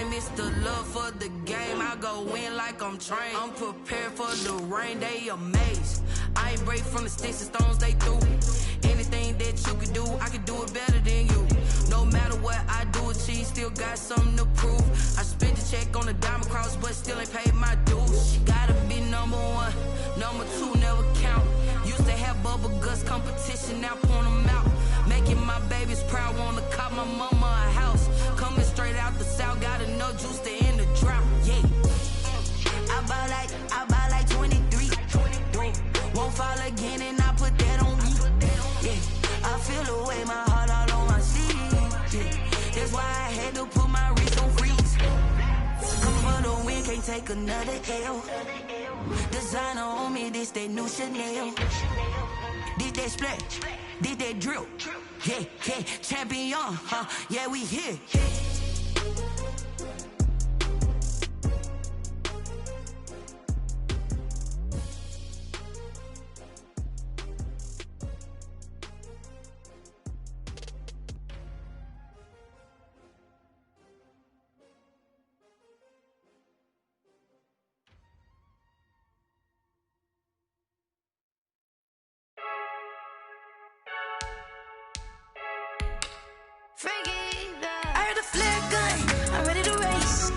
name, it's the love for the game. I go in like I'm trained. I'm prepared for the rain, they amazed. I ain't break from the sticks and stones they threw. Anything that you can do, I can do it better than you. No matter what I do, achieve, still got something to prove. I spent the check on the diamond cross, but still ain't paid my dues. Gotta be number one, number two never count. Used to have bubble guts competition, now point them out. Making my babies proud, wanna cop my mama a house. Coming straight out the south, got enough juice to end the drought. Yeah, I buy like 23. Won't fall again, and I put that on me. Yeah, I feel the way, my heart all on my sleeve. Yeah, that's why I had to put my wrist on freeze. Come for the win, can't take another L. Designer on me, this that new Chanel. Did that splash, did that drill. Yeah, yeah, champion, huh? Yeah, we here. I heard a flare gun, I'm ready to race.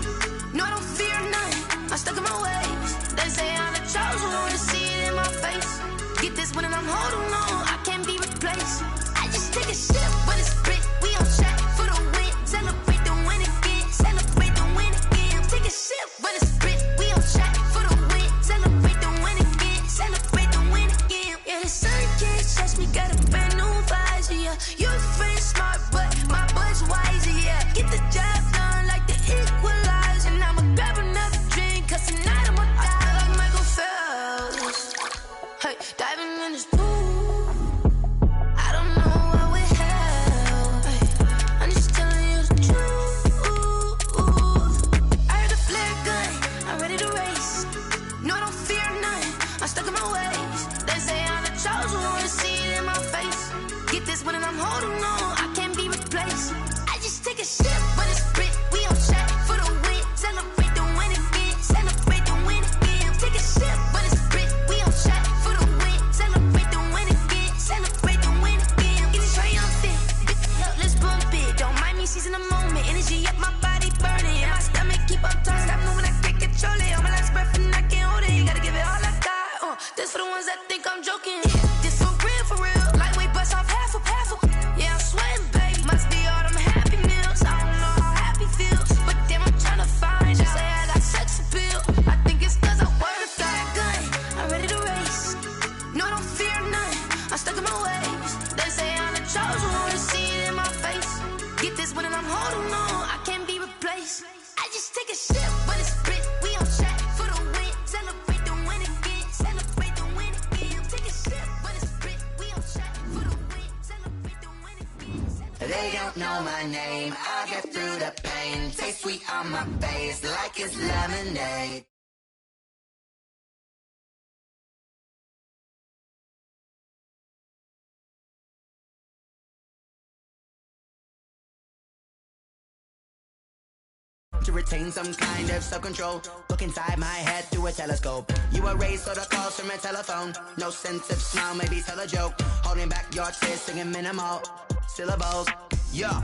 No, I don't fear none, I'm stuck in my ways. They say I'm the chosen one, to see it in my face. Get this one and I'm holding on, I can't be replaced. I just take a sip, but it's split, we on track for the win. Celebrate the win again, celebrate the win again. Take a sip, but it's split, we on track for the win. Celebrate the win again, celebrate the win again. Yeah, the sun can't touch me, got a brand new visor, yeah. You're a friend smart, but my bud's wiser, yeah. Get the job done like the equalizer. And I'ma grab another drink, cause tonight I'ma die. I feel like Michael Phelps, hey, diving in this pool. I don't know what would help, hey, I'm just telling you the truth. I heard a flare gun, I'm ready to race. No, I don't fear none, I'm stuck in my ways. They say I'm the chosen one, to see it in my face. Get this one and I'm holding on, I can't be replaced. I just take a sip, but it's split, we on track for the win. Celebrate the win again, celebrate the win again. Take a sip, but it's split, we on track for the win. Celebrate the win again, celebrate the win again. Get it triumphant, let's bump it. Don't mind me seizing the moment, energy up my body burning. And my stomach keep on turning, stop moving, I can't control it. On my last breath and I can't hold it, you gotta give it all I got. This for the ones that think I'm joking. This for real, lightweight bust off half a. Yeah, I'm sweating, baby. Must be all them happy meals. I don't know how happy feels, but damn, I'm trying to find out. Say I got sex appeal. I think it's cause I wear the fire gun. I'm ready to race. No, I don't fear none, I'm stuck in my ways. They say I'm the chosen one, to see it in my face. Get this one and I'm holding on, I can't be replaced. I just take a sip, but it's split, we on track for the win. Celebrate the win again, celebrate the win again. Take a sip, but it's split, we on track for the win. Celebrate the win again. They don't know my name, I get through the pain. Taste sweet on my face like it's lemonade. To retain some kind of self-control, look inside my head through a telescope. You erase all the calls from a telephone. No sense of smile, maybe tell a joke. Holding back your tears, singing minimal syllables. Yeah,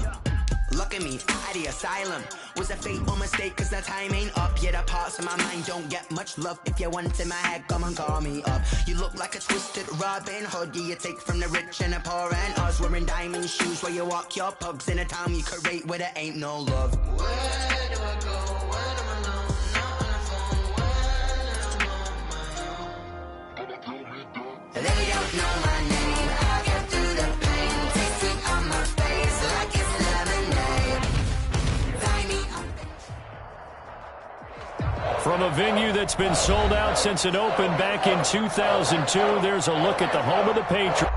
look at me, at the asylum. Was a fate or mistake, cause the time ain't up. Yeah, the parts of my mind don't get much love. If you want in my head, come and call me up. You look like a twisted Robin Hood. Yeah, you take from the rich and the poor and us. Wearing diamond shoes where you walk your pugs. In a town you create where there ain't no love. Where do I go? When am I alone? Not on the phone. When I'm on my own. They don't know my name. I get through the pain. Taste sweet on my face like it's lemonade. Tie me up. From a venue that's been sold out since it opened back in 2002, there's a look at the home of the Patriots.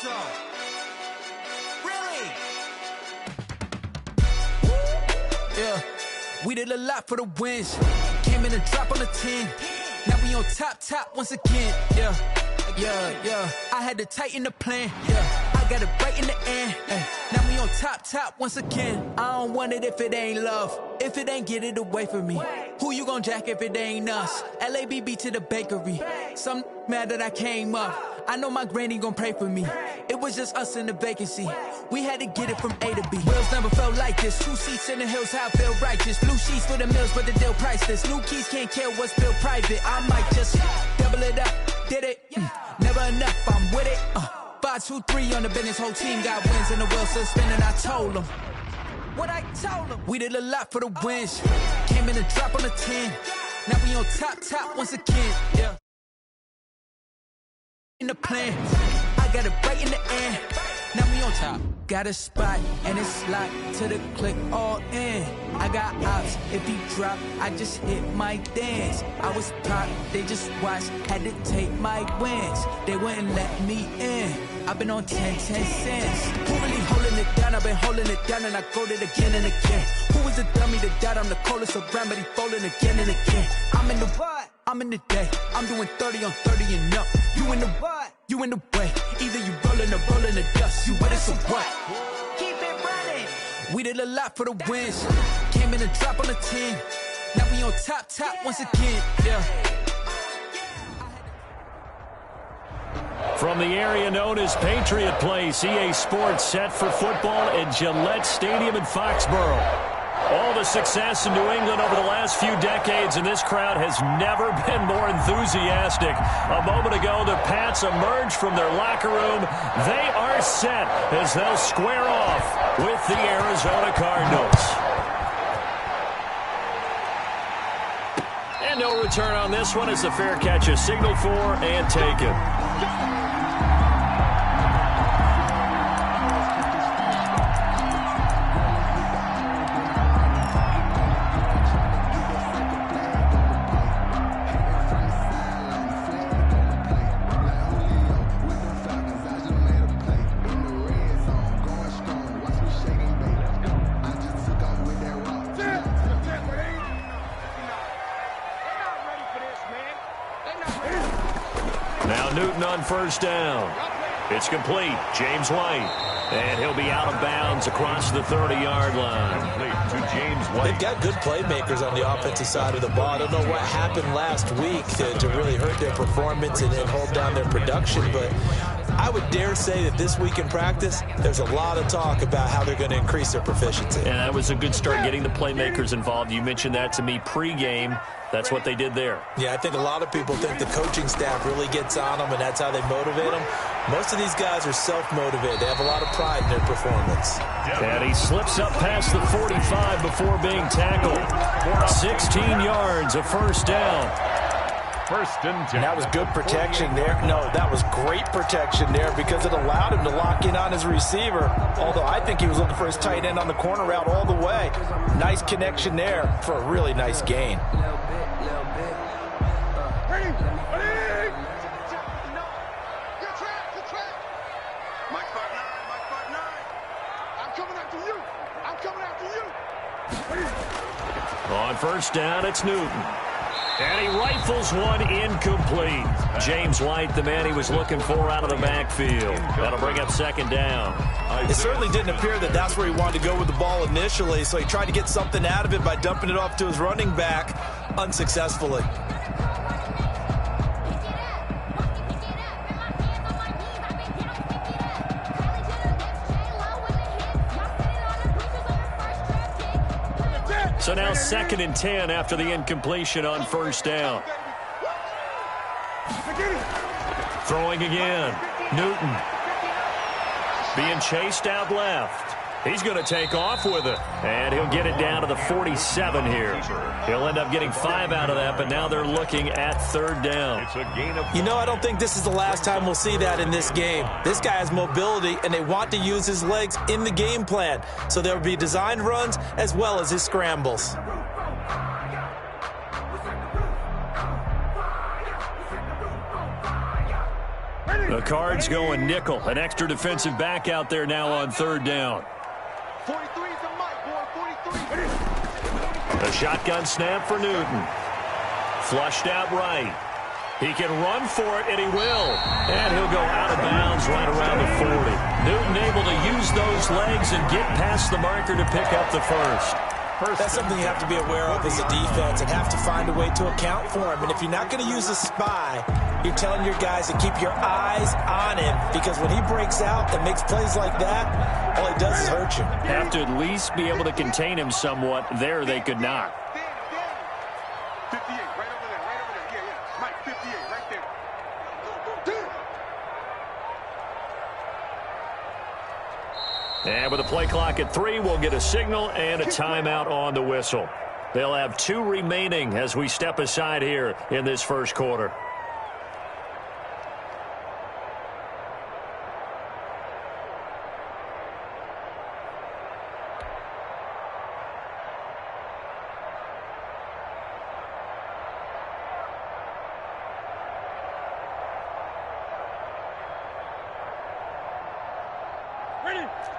Alonzo. Really? Yeah, we did a lot for the wins. Came in and dropped on the 10. Now we on top once again. Yeah. I had to tighten the plan. Yeah, I got it right in the end. Now we on top once again. I don't want it if it ain't love. If it ain't, get it away from me. Who you gon' jack if it ain't us? LABB to the bakery. Some mad that I came up. I know my granny gon' pray for me. It was just us in the vacancy. We had to get it from A to B. Wheels never felt like this. 2 seats in the hills, how I feel righteous. Blue sheets for the mills, but the deal priceless. New keys can't kill what's built private. I might just double it up. Did it? Never enough, I'm with it. 5, 2, 3 on the business. Whole team got wins and the wheels still spinning. I told them what I told them. We did a lot for the wins. Came in and dropped on the 10. Now we on top once again. Yeah. In the plan, I got it right in the end. Now we on top. Got a spot and it's locked to the click all in. I got ops, if he drop, I just hit my dance. I was pop, they just watched, had to take my wins. They wouldn't let me in. I've been on 10 cents. Who really holding it down? I've been holding it down and I go it again and again. Who was the dummy that died? I'm the coldest around, but he folding again and again. I'm in the what? I'm in the day. I'm doing 30 on 30 and up. You in the what? You in the way. Either you rolling or rolling the dust. You with us or what? Keep it running. We did a lot for the wins. Came in and dropped on the 10. Now we on top once again. Yeah. From the area known as Patriot Place, EA Sports set for football at Gillette Stadium in Foxborough. All the success in New England over the last few decades, and this crowd has never been more enthusiastic. A moment ago, the Pats emerged from their locker room. They are set as they'll square off with the Arizona Cardinals. And no return on this one as the fair catch is signaled for and taken. On first down. It's complete. James White. And he'll be out of bounds across the 30-yard line. To James White. They've got good playmakers on the offensive side of the ball. I don't know what happened last week to really hurt their performance and hold down their production, but I would dare say that this week in practice, there's a lot of talk about how they're going to increase their proficiency. And that was a good start getting the playmakers involved. You mentioned that to me pregame. That's what they did there. Yeah, I think a lot of people think the coaching staff really gets on them, and that's how they motivate them. Most of these guys are self-motivated. They have a lot of pride in their performance. And he slips up past the 45 before being tackled. 16 yards, a first down. First and 10. And that was good protection there. No, that was great protection there because it allowed him to lock in on his receiver. Although I think he was looking for his tight end on the corner route all the way. Nice connection there for a really nice gain. On first down, it's Newton. And he rifles one incomplete. James White, the man he was looking for out of the backfield. That'll bring up second down. It certainly didn't appear that that's where he wanted to go with the ball initially, so he tried to get something out of it by dumping it off to his running back unsuccessfully. So now 2nd and 10 after the incompletion on first down. Throwing again. Newton. Being chased out left. He's going to take off with it. And he'll get it down to the 47 here. He'll end up getting 5 out of that, but now they're looking at third down. You know, I don't think this is the last time we'll see that in this game. This guy has mobility, and they want to use his legs in the game plan. So there will be designed runs as well as his scrambles. The Cards going nickel. An extra defensive back out there now on third down. 43 is the mic, boy. 43. A shotgun snap for Newton. Flushed out right. He can run for it, and he will. And he'll go out of bounds right around the 40. Newton able to use those legs and get past the marker to pick up the first. That's something you have to be aware of as a defense and have to find a way to account for him. And if you're not going to use a spy, you're telling your guys to keep your eyes on him, because when he breaks out and makes plays like that, all he does is hurt you. Have to at least be able to contain him somewhat. There they could not. 58, right over there, right over there. Yeah. Mike, 58, right there. And with the play clock at 3, we'll get a signal and a timeout on the whistle. They'll have 2 remaining as we step aside here in this first quarter.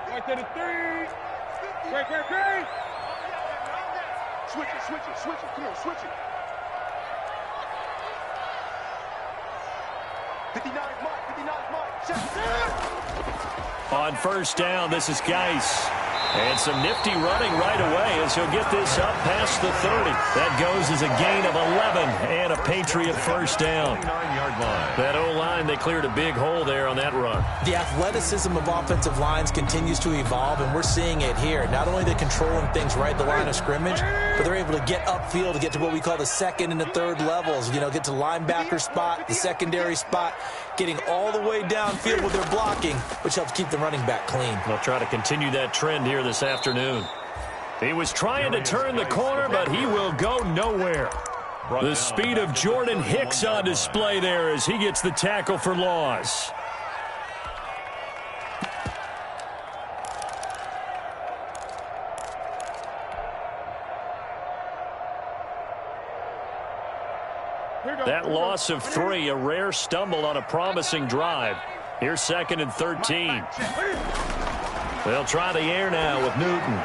Right there to 3. Great. Switch it. Come on, switch it. 59's Mike. On first down, this is Geis. And some nifty running right away as he'll get this up past the 30. That goes as a gain of 11 and a Patriot first down. 9-yard line. That O-line, they cleared a big hole there on that run. The athleticism of offensive lines continues to evolve, and we're seeing it here. Not only are they controlling things right at the line of scrimmage, but they're able to get upfield to get to what we call the second and the third levels. You know, get to linebacker spot, the secondary spot, getting all the way downfield with their blocking, which helps keep the running back clean. They'll try to continue that trend here this afternoon. He was trying to turn the corner, but he will go nowhere. The speed of Jordan Hicks on display there as he gets the tackle for loss. That loss of 3, a rare stumble on a promising drive. Here's 2nd and 13. They'll try the air now with Newton.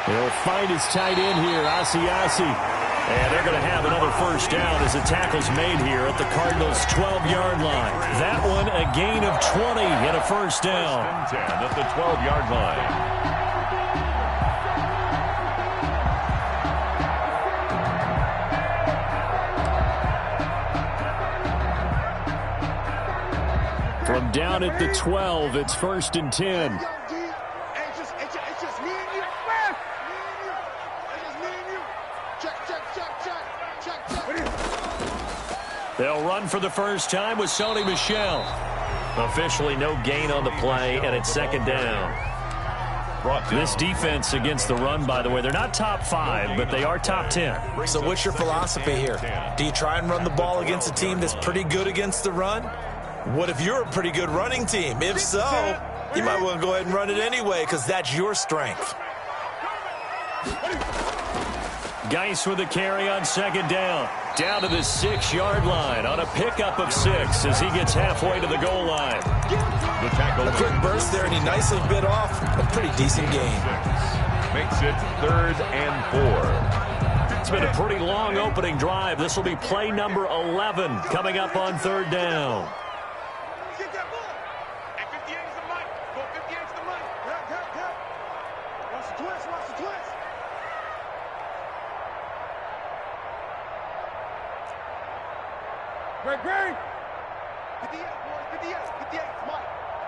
He'll find his tight end here, Asiasi. And they're going to have another first down as the tackle's made here at the Cardinals' 12-yard line. That one a gain of 20 and a first down. 10 at the 12-yard line. From down at the 12, it's 1st and 10. They'll run for the first time with Sony Michel. Officially no gain on the play, and it's 2nd down. This defense against the run, by the way, they're not top 5, but they are top 10. So what's your philosophy here? Do you try and run the ball against a team that's pretty good against the run? What if you're a pretty good running team? If so, you might well go ahead and run it anyway, because that's your strength. Geis with a carry on 2nd down. Down to the 6-yard line on a pickup of 6 as he gets halfway to the goal line. The tackle. A quick burst there, and he nicely bit off a pretty decent gain. Makes it 3rd and 4. It's been a pretty long opening drive. This will be play number 11 coming up on 3rd down. Great. 58, Mike.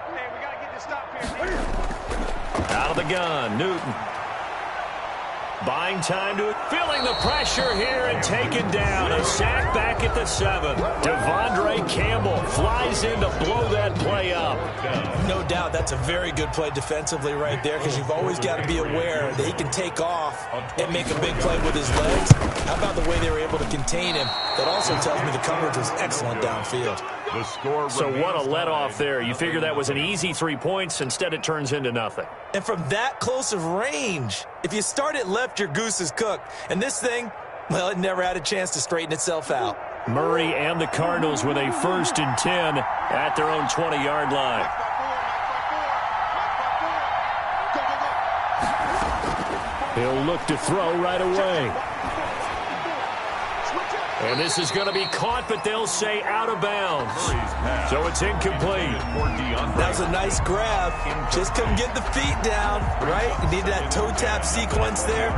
Hey, we got to get this stop here. Out of the gun, Newton. Buying time to it. Feeling the pressure here and taken down. A sack back at the 7. Devondre Campbell flies in to blow that play up. No doubt that's a very good play defensively right there, because you've always got to be aware that he can take off and make a big play with his legs. How about the way they were able to contain him? That also tells me the coverage was excellent downfield. The score. So what a let-off there. You figure that was an easy 3 points. Instead, it turns into nothing. And from that close of range, if you start it left, your goose is cooked. And this thing, well, it never had a chance to straighten itself out. Murray and the Cardinals with a 1st and 10 at their own 20-yard line. He'll look to throw right away. And this is going to be caught, but they'll say out of bounds. So it's incomplete. That was a nice grab. Just couldn't get the feet down, right? You need that toe tap sequence there.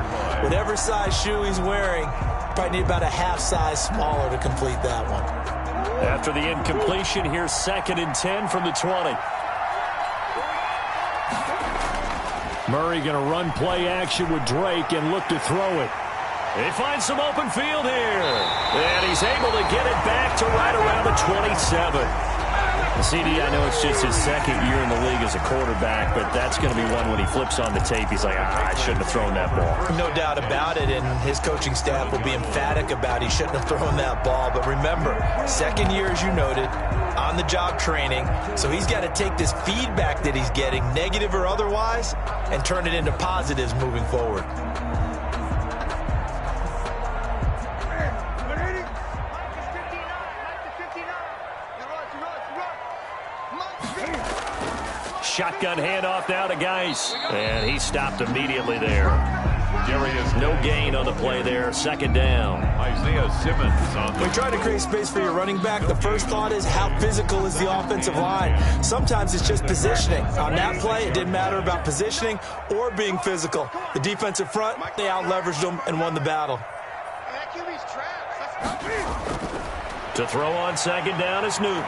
Whatever size shoe he's wearing, probably need about a half size smaller to complete that one. After the incompletion, here's 2nd and 10 from the 20. Murray going to run play action with Drake and look to throw it. He finds some open field here. And he's able to get it back to right around the 27. CD, I know it's just his 2nd year in the league as a quarterback, but that's going to be one when he flips on the tape. He's like, I shouldn't have thrown that ball. No doubt about it, and his coaching staff will be emphatic about he shouldn't have thrown that ball. But remember, 2nd year, as you noted, on-the-job training, so he's got to take this feedback that he's getting, negative or otherwise, and turn it into positives moving forward. Shotgun handoff now to Geis. And he stopped immediately there. No gain on the play there. 2nd down. Isaiah Simmons on the... When trying to create space for your running back, the first thought is how physical is the offensive line. Sometimes it's just positioning. On that play, it didn't matter about positioning or being physical. The defensive front, they out-leveraged them and won the battle. To throw on 2nd down is Newton.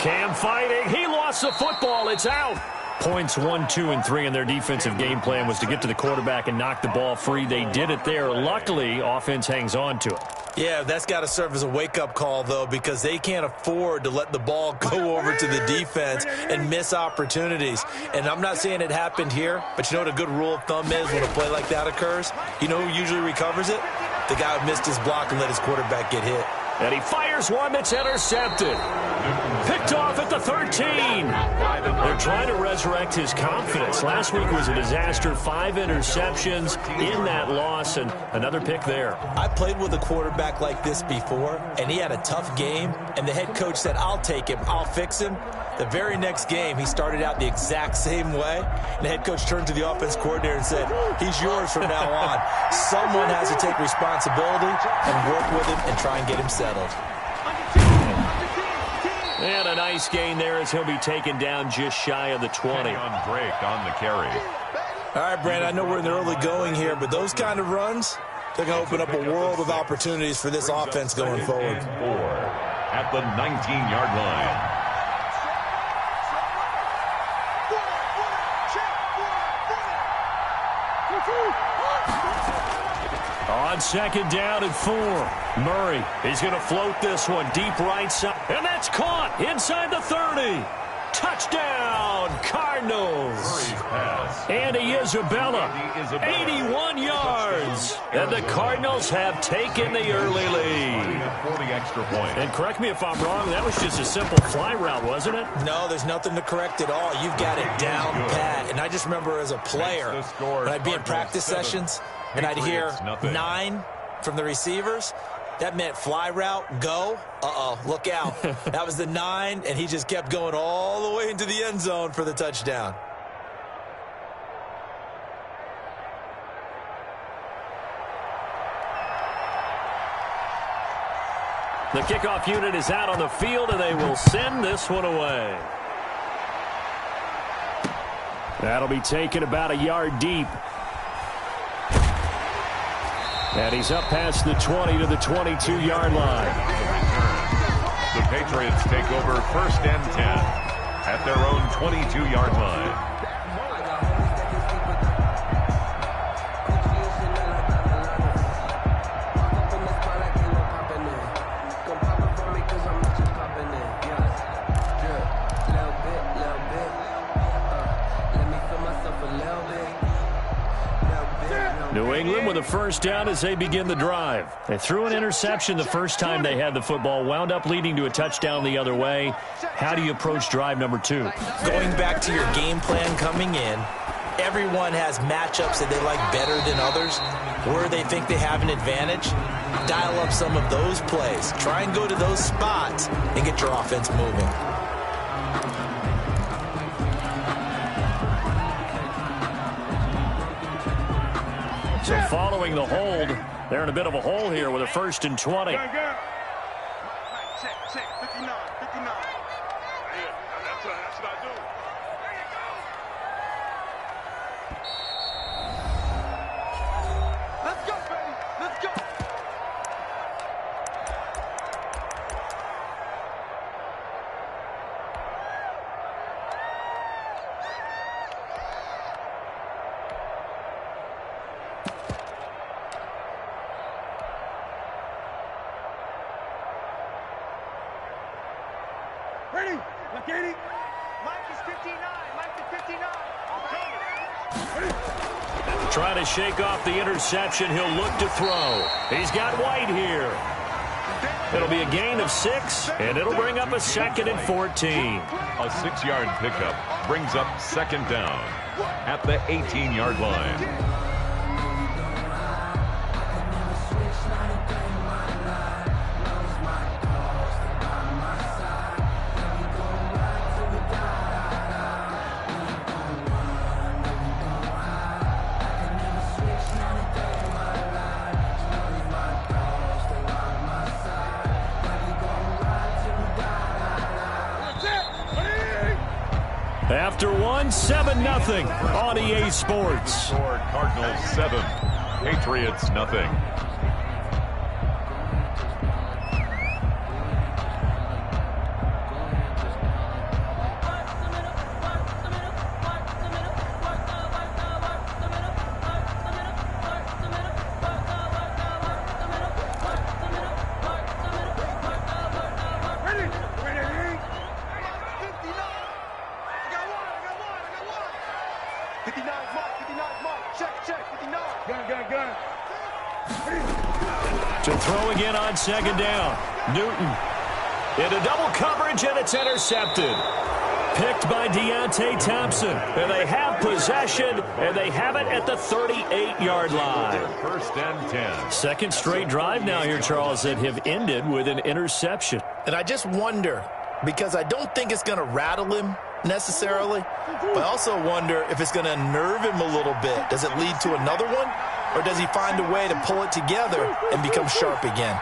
Cam fighting. He lost the football. It's out. Points 1, 2, and 3 in their defensive game plan was to get to the quarterback and knock the ball free. They did it there. Luckily, offense hangs on to it. Yeah, that's got to serve as a wake-up call, though, because they can't afford to let the ball go over to the defense and miss opportunities. And I'm not saying it happened here, but you know what a good rule of thumb is when a play like that occurs? You know who usually recovers it? The guy who missed his block and let his quarterback get hit. And he fires one that's intercepted. Picked off at the 13. They're trying to resurrect his confidence. Last week was a disaster. 5 interceptions in that loss, and another pick there. I played with a quarterback like this before, and he had a tough game, and the head coach said, I'll take him, I'll fix him. The very next game, he started out the exact same way, and the head coach turned to the offense coordinator and said, he's yours from now on. Someone has to take responsibility and work with him and try and get him settled. And a nice gain there as he'll be taken down just shy of the 20. On Drake on the carry. All right, Brandon, I know we're in the early going here, but those kind of runs, they're going to open up a world of opportunities for this offense going forward. 4 at the 19-yard line. On 2nd down and 4. Murray, he's going to float this one deep right side. And that's caught inside the 30. Touchdown, Cardinals. Andy Isabella, 81 yards. And the Cardinals have taken the early lead. 40 extra points. And correct me if I'm wrong, that was just a simple fly route, wasn't it? No, there's nothing to correct at all. You've got it down pat. And I just remember as a player, when I'd be in practice sessions, and I'd hear 9 from the receivers, that meant fly route, go. Uh-oh, look out. That was the 9, and he just kept going all the way into the end zone for the touchdown. The kickoff unit is out on the field, and they will send this one away. That'll be taken about a yard deep. And he's up past the 20 to the 22-yard line. The Patriots take over 1st and 10 at their own 22-yard line. New England with a 1st down as they begin the drive. They threw an interception the first time they had the football, wound up leading to a touchdown the other way. How do you approach drive number 2? Going back to your game plan coming in, everyone has matchups that they like better than others, where they think they have an advantage. Dial up some of those plays. Try and go to those spots and get your offense moving. So following the hold, they're in a bit of a hole here with a 1st and 20. Check, 59, 59. Yeah, that's what I do. Let's go, baby. Let's go. Ready? Look at it. Mike is 59. Mike is 59. Trying to shake off the interception. He'll look to throw. He's got White here. It'll be a gain of 6, and it'll bring up a 2nd and 14. A 6-yard pickup brings up 2nd down at the 18-yard line. After 1, 7-0 on EA Sports. Score Cardinals 7, Patriots nothing. To throw again on 2nd down. Newton into double coverage, and it's intercepted. Picked by Deontay Thompson. And they have possession, and they have it at the 38-yard line. 1st and 10. Second straight drive now here, Charles, that have ended with an interception. And I just wonder, because I don't think it's going to rattle him necessarily, but I also wonder if it's going to unnerve him a little bit. Does it lead to another one? Or does he find a way to pull it together and become sharp again?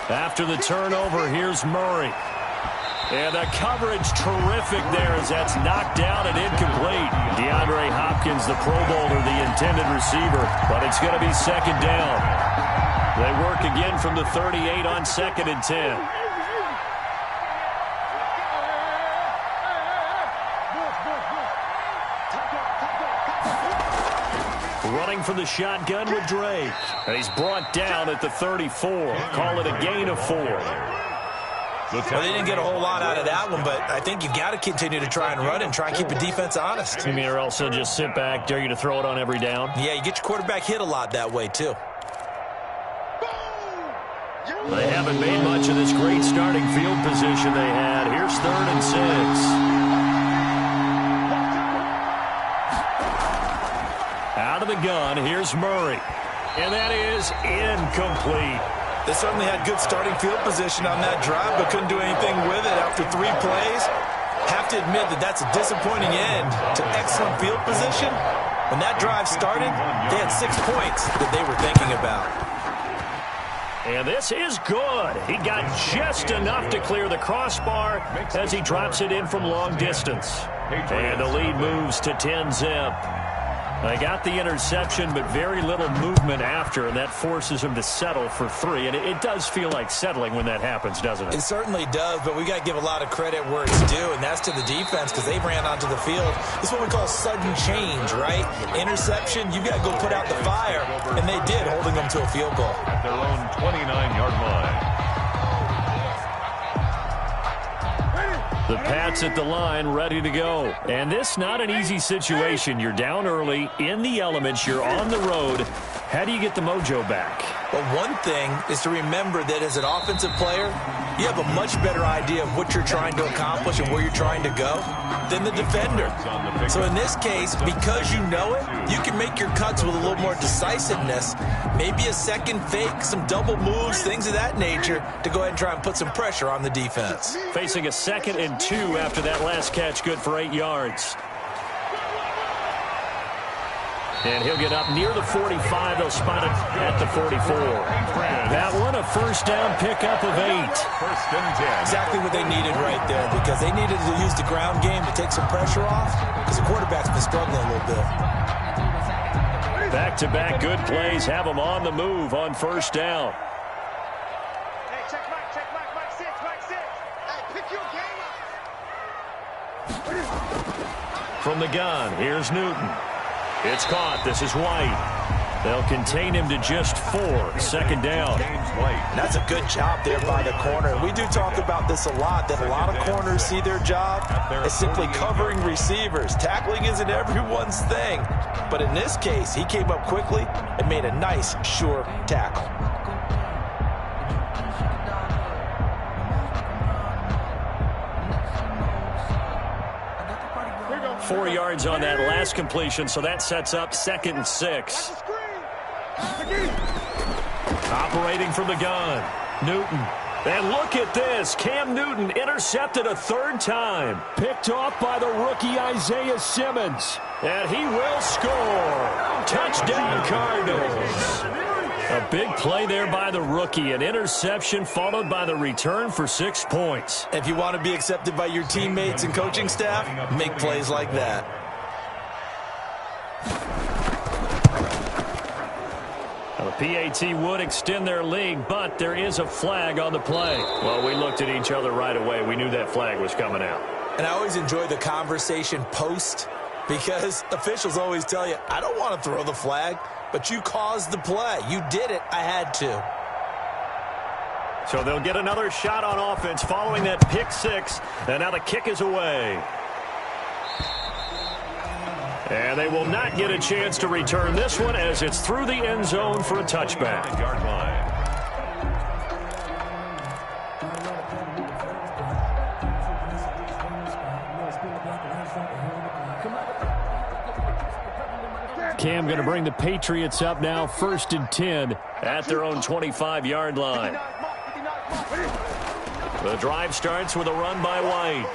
After the turnover, here's Murray. And the coverage terrific there as that's knocked down and incomplete. DeAndre Hopkins, the Pro Bowler, the intended receiver, but it's going to be 2nd down. They work again from the 38 on 2nd and 10. Running from the shotgun with Drake. And he's brought down at the 34. Call it a gain of 4. Well, they didn't get a whole lot out of that one, but I think you've got to continue to try and run and try and keep the defense honest. You mean or else they'll just sit back, dare you to throw it on every down? Yeah, you get your quarterback hit a lot that way, too. They haven't made much of this great starting field position they had. Here's 3rd and 6. Out of the gun, here's Murray. And that is incomplete. They certainly had good starting field position on that drive, but couldn't do anything with it after 3 plays. Have to admit that that's a disappointing end to excellent field position. When that drive started, they had 6 points that they were thinking about. And this is good. He got just enough to clear the crossbar as he drops it in from long distance. And the lead moves to 10-zip. They got the interception, but very little movement after, and that forces him to settle for 3. And it does feel like settling when that happens, doesn't it? It certainly does, but we got to give a lot of credit where it's due, and that's to the defense because they ran onto the field. This is what we call sudden change, right? Interception, you got to go put out the fire, and they did, holding them to a field goal. At their own 29-yard line. The Pats at the line, ready to go. And this not an easy situation. You're down early, in the elements, you're on the road. How do you get the mojo back? Well, one thing is to remember that as an offensive player, you have a much better idea of what you're trying to accomplish and where you're trying to go than the defender. So in this case, because you know it, you can make your cuts with a little more decisiveness, maybe a second fake, some double moves, things of that nature, to go ahead and try and put some pressure on the defense. Facing a 2nd and 2 after that last catch, good for 8 yards. And he'll get up near the 45. They'll spot it at the 44. That one, a first down pickup of 8. First and 10. Exactly what they needed right there, because they needed to use the ground game to take some pressure off, because the quarterback's been struggling a little bit. Back-to-back good plays have them on the move on first down. Hey, check Mike 6, Mike 6. Hey, pick your game up. From the gun, here's Newton. It's caught. This is White. They'll contain him to just 4. 2nd down. That's a good job there by the corner. We do talk about this a lot, that a lot of corners see their job as simply covering receivers. Tackling isn't everyone's thing. But in this case, he came up quickly and made a nice, sure tackle. 4 yards on that last completion, so that sets up 2nd and 6. Operating from the gun, Newton. And look at this. Cam Newton intercepted a 3rd time. Picked off by the rookie Isaiah Simmons. And he will score. Touchdown, Cardinals. A big play there by the rookie. An interception followed by the return for 6 points. If you want to be accepted by your teammates and coaching staff, make plays like that. Now, the PAT would extend their lead, but there is a flag on the play. Well, we looked at each other right away. We knew that flag was coming out. And I always enjoy the conversation post, because officials always tell you, I don't want to throw the flag, but you caused the play. You did it. I had to. So they'll get another shot on offense following that pick 6. And now the kick is away. And they will not get a chance to return this one as it's through the end zone for a touchback. Yard line. Cam going to bring the Patriots up now, 1st and 10 at their own 25-yard line. The drive starts with a run by White.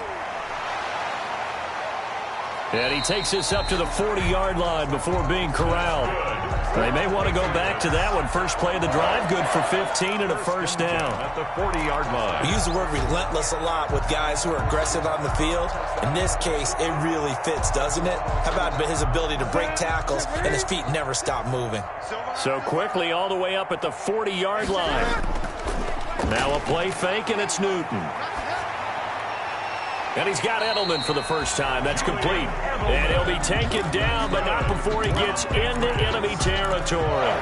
And he takes this up to the 40-yard line before being corralled. They may want to go back to that one. First play of the drive, good for 15 and a first down. At the 40-yard line. We use the word relentless a lot with guys who are aggressive on the field. In this case, it really fits, doesn't it? How about his ability to break tackles and his feet never stop moving? So quickly all the way up at the 40-yard line. Now a play fake, and it's Newton. And he's got Edelman for the first time. That's complete. And he'll be taken down, but not before he gets into enemy territory.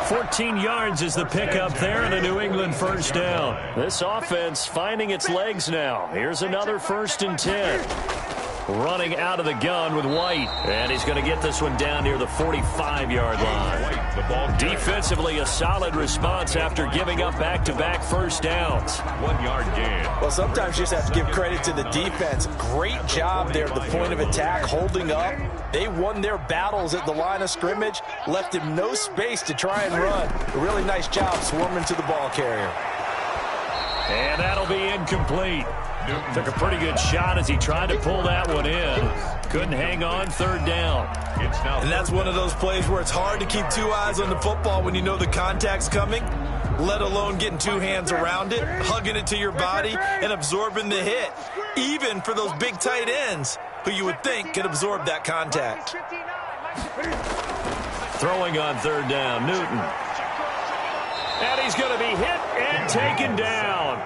14 yards is the pickup there and a New England first down. This offense finding its legs now. Here's another 1st and 10. Running out of the gun with White. And he's going to get this one down near the 45-yard line. Defensively, a solid response after giving up back-to-back first downs. 1-yard gain. Well, sometimes you just have to give credit to the defense. Great job there at the point of attack, holding up. They won their battles at the line of scrimmage, left him no space to try and run. A really nice job swarming to the ball carrier. And that'll be incomplete. Took a pretty good shot as he tried to pull that one in. Couldn't hang on, 3rd down. And that's one of those plays where it's hard to keep 2 eyes on the football when you know the contact's coming, let alone getting 2 hands around it, hugging it to your body, and absorbing the hit. Even for those big tight ends who you would think could absorb that contact. Throwing on 3rd down, Newton. And he's going to be hit and taken down.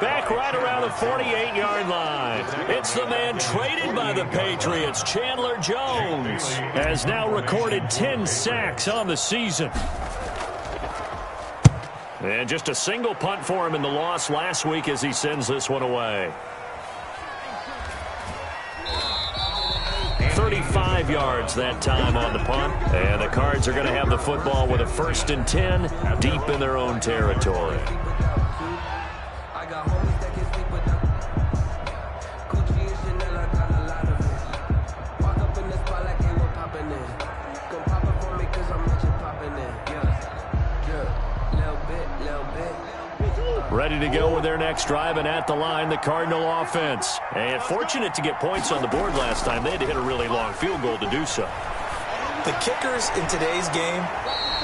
Back right around the 48-yard line. It's the man traded by the Patriots, Chandler Jones, has now recorded 10 sacks on the season. And just a single punt for him in the loss last week as he sends this one away. 35 yards that time on the punt. And the Cards are going to have the football with a 1st and 10 deep in their own territory. I got Ready to go with their next drive, and at the line, the Cardinal offense. And fortunate to get points on the board last time. They had to hit a really long field goal to do so. The kickers in today's game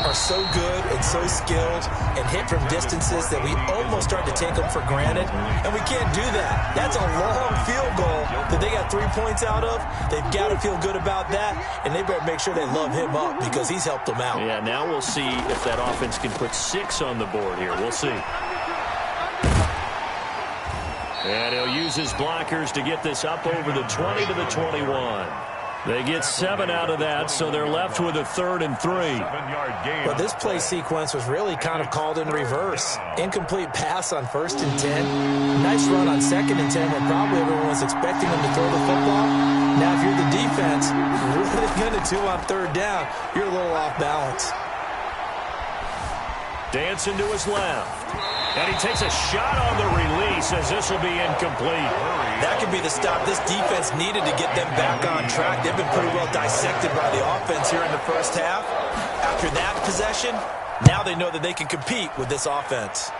are so good and so skilled and hit from distances that we almost start to take them for granted, and we can't do that. That's a long field goal that they got 3 points out of. They've got to feel good about that, and they better make sure they love him up because he's helped them out. Yeah, now we'll see if that offense can put 6 on the board here. We'll see. And he'll use his blockers to get this up over the 20 to the 21. They get 7 out of that, so they're left with a 3rd and 3. But this play sequence was really kind of called in reverse. Incomplete pass on 1st and 10. Nice run on 2nd and 10 when probably everyone was expecting them to throw the football. Now, if you're the defense, what are they going to do on 3rd down? You're a little off balance. Dancing to his left. And he takes a shot on the release as this will be incomplete. That could be the stop this defense needed to get them back on track. They've been pretty well dissected by the offense here in the first half. After that possession, now they know that they can compete with this offense.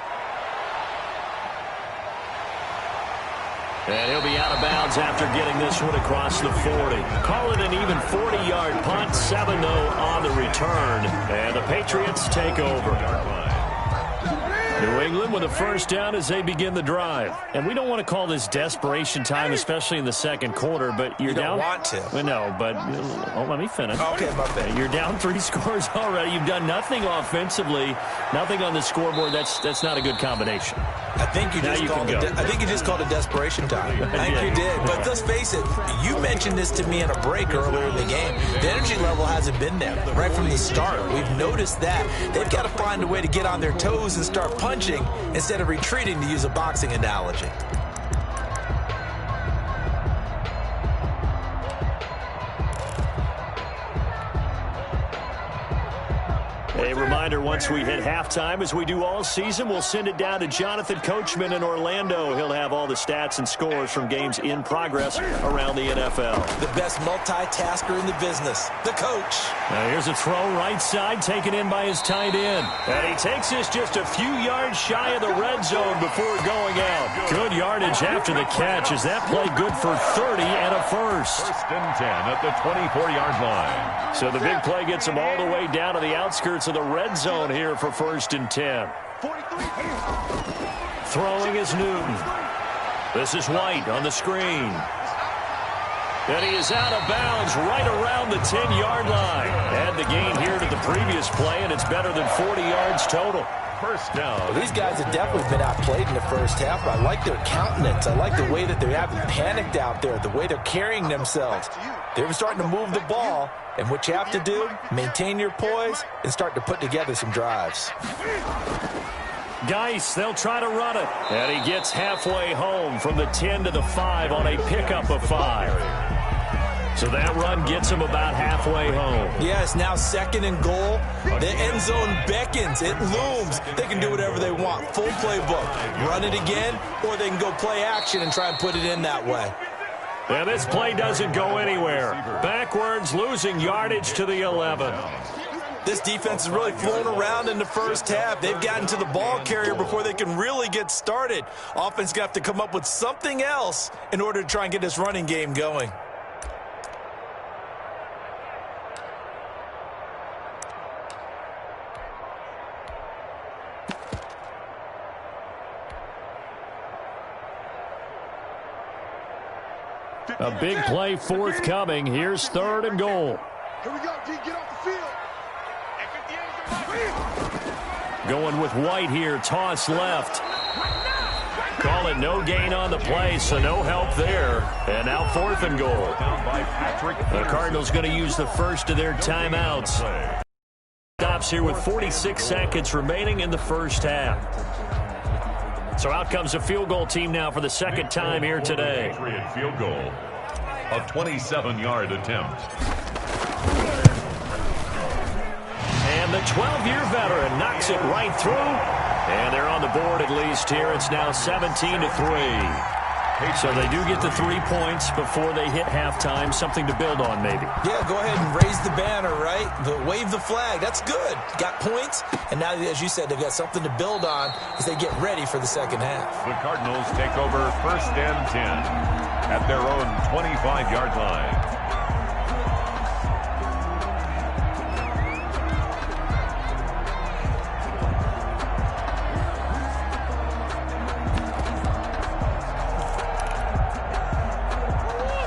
And he'll be out of bounds after getting this one across the 40. Call it an even 40-yard punt, 7-0 on the return. And the Patriots take over. New England with a first down as they begin the drive. And we don't want to call this desperation time, especially in the second quarter, but you're down. You don't want to. Well, no, but let me finish. Okay, my bad. You're down 3 scores already. You've done nothing offensively, nothing on the scoreboard. That's not a good combination. I think you just called it desperation time. I think you did. But let's face it, you mentioned this to me in a break earlier in the game. The energy level hasn't been there right from the start. We've noticed that. They've got to find a way to get on their toes and start punching instead of retreating, to use a boxing analogy. A reminder, once we hit halftime, as we do all season, we'll send it down to Jonathan Coachman in Orlando. He'll have all the stats and scores from games in progress around the NFL. The best multitasker in the business, the coach. Now here's a throw right side, taken in by his tight end. And he takes this just a few yards shy of the red zone before going out. Good yardage after the catch. Is that play good for 30 and a first? 1st and 10 at the 24-yard line. So the big play gets him all the way down to the outskirts of the red zone here for 1st and 10. Throwing is Newton. This is White on the screen. And he is out of bounds right around the 10-yard line. Add the gain here to the previous play, and it's better than 40 yards total. First down. Well, these guys have definitely been outplayed in the first half. I like their countenance. I like the way that they haven't panicked out there, the way they're carrying themselves. They're starting to move the ball, and what you have to do, maintain your poise and start to put together some drives. Geis, they'll try to run it. And he gets halfway home from the 10 to the 5 on a pickup of 5. So that run gets him about halfway home. Yeah, it's now 2nd and goal. The end zone beckons. It looms. They can do whatever they want. Full playbook. Run it again, or they can go play action and try and put it in that way. And this play doesn't go anywhere. Backwards, losing yardage to the 11. This defense has really flown around in the first half. They've gotten to the ball carrier before they can really get started. Offense going to have to come up with something else in order to try and get this running game going. A big play forthcoming. Here's 3rd and goal. Here we go, D. Get off the field. Going with White here. Toss left. Call it no gain on the play, so no help there. And now 4th and goal. The Cardinals going to use the first of their timeouts. Stops here with 46 seconds remaining in the first half. So out comes a field goal team now for the second time here today. Patriot field goal. A 27-yard attempt. And the 12-year veteran knocks it right through. And they're on the board at least here. It's now 17-3. So they do get the 3 points before they hit halftime. Something to build on, maybe. Yeah, go ahead and raise the banner, right? Wave the flag. That's good. Got points, and now, as you said, they've got something to build on as they get ready for the second half. The Cardinals take over 1st and 10 at their own 25-yard line.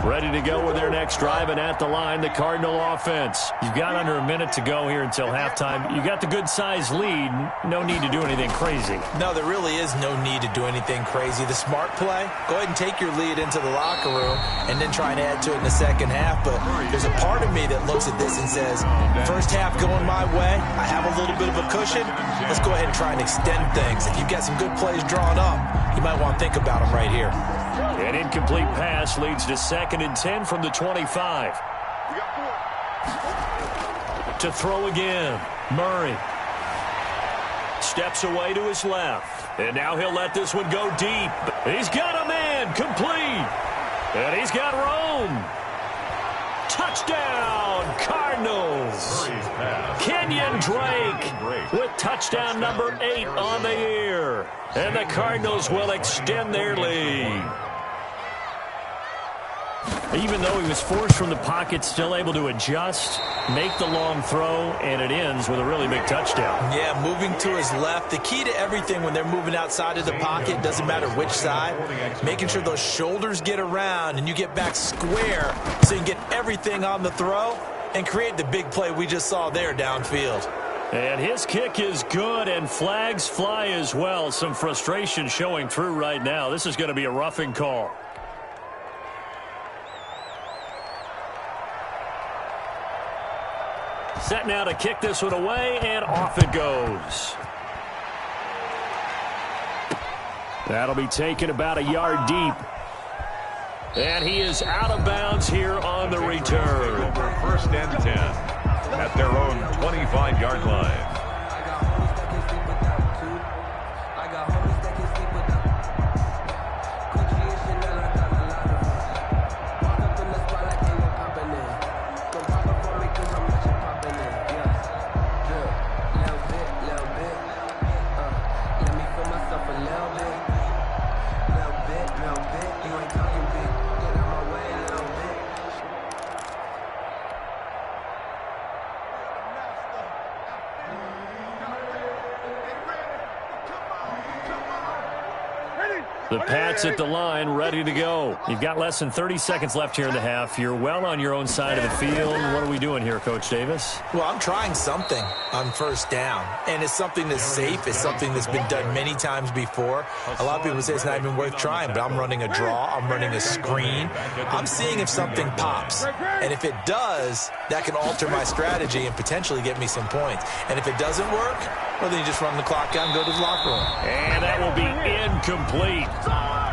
Ready to go with their next drive, and at the line, the Cardinal offense. You've got under a minute to go here until halftime. You got the good-sized lead. No need to do anything crazy. No, there really is no need to do anything crazy. The smart play, go ahead and take your lead into the locker room and then try and add to it in the second half. But there's a part of me that looks at this and says, first half going my way, I have a little bit of a cushion. Let's go ahead and try and extend things. If you've got some good plays drawn up, you might want to think about them right here. An incomplete pass leads to 2nd and 10 from the 25. To throw again, Murray. Steps away to his left. And now he'll let this one go deep. He's got a man, complete. And he's got Rome. Touchdown, Cardinals. Kenyon Drake with touchdown number 8 on the year. And the Cardinals will extend their lead. Even though he was forced from the pocket, still able to adjust, make the long throw, and it ends with a really big touchdown. Yeah, moving to his left. The key to everything when they're moving outside of the pocket, doesn't matter which side, making sure those shoulders get around and you get back square so you can get everything on the throw and create the big play we just saw there downfield. And his kick is good, and flags fly as well. Some frustration showing through right now. This is going to be a roughing call. Set now to kick this one away, and off it goes. That'll be taken about a yard deep. And he is out of bounds here on the return. 1st and 10 at their own 25-yard line. The Pats at the line, ready to go. You've got less than 30 seconds left here in the half. You're well on your own side of the field. What are we doing here, Coach Davis? Well, I'm trying something on 1st down, and it's something that's safe. It's something that's been done many times before. A lot of people say it's not even worth trying, but I'm running a draw. I'm running a screen. I'm seeing if something pops, and if it does, that can alter my strategy and potentially get me some points. And if it doesn't work, well, then you just run the clock out and go to the locker room. And that will be incomplete.